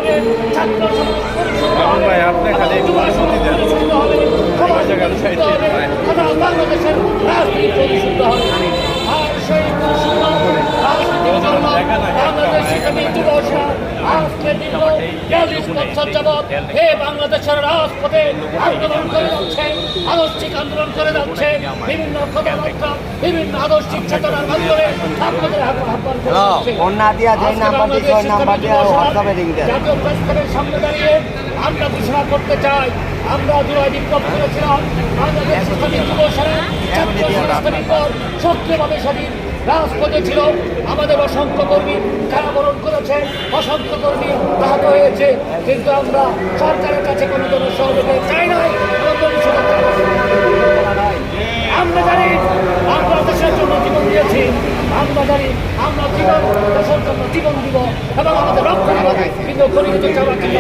হবে, ছাত্র সমাজ পরিশুদ্ধ হবে, যুব সমাজ পরিশুদ্ধ হবে, সমাজ পরিশুদ্ধ হবে, সারা বাংলাদেশের রাজনীতি পরিশুদ্ধ হবে। আর সেই পরিশুদ্ধ রাজনীতির জন্য বাংলাদেশ ইসলামী যুব সমাজ আজকে দীর্ঘ ৪০ বছর যাবৎ বাংলাদেশের রাজপথে আন্দোলন করে যাচ্ছে, আদর্শিক আন্দোলন করে যাচ্ছে, বিভিন্ন কথাবার্তা বিভিন্ন আদর্শিক চেতনার মাধ্যমে আপনাদের আহ্বান করে যাচ্ছে। জাতীয় প্রেসক্লাবের সামনে দাঁড়িয়ে আমরা ঘোষণা করতে চাই, আমরা জুলাই বিপ্লব করেছিলাম, বাংলাদেশ ইসলামী যুব সমাজ ছাত্র সংস্থার পর সক্রিয়ভাবে সেদিন রাজপথে ছিল। আমাদের অসংখ্য কর্মী কারাবরণ করেছে, অসংখ্য কর্মী আহত হয়েছে, কিন্তু আমরা সরকারের কাছে কোনো ধরনের সহযোগিতা চাই নাই। আমরা জানি আমরা দেশের জন্য জীবন দিয়েছি, আমরা জানি আমরা জীবন দেশের জন্য জীবন দিব এবং আমাদের রক্ত দিব, কিন্তু গরিব চাওয়া কিন্তু